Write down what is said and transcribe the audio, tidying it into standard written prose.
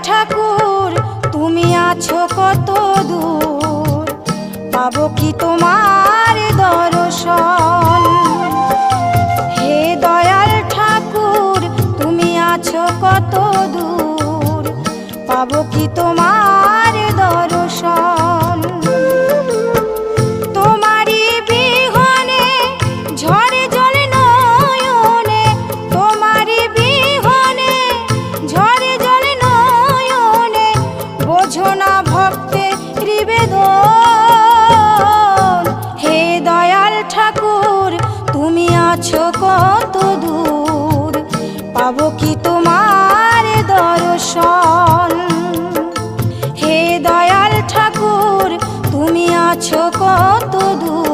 ঠাকুর তুমি আছো কত দূর, পাবো কি তোমার দর্শন। হে দয়াল ঠাকুর তুমি আছো কত দূর, পাবো কি তোমার দর্শন। তোমারি বিহনে ঝরে জলে নয়নে, তোমারি বিহনে ঝরে জলে নয়নে, বোঝো না ভক্তের নিবেদন। হে দয়াল ঠাকুর তুমি আছো কত দূর, পাবো কি তোমার দর্শন। হে দয়াল ঠাকুর তুমি আছো কত দূর।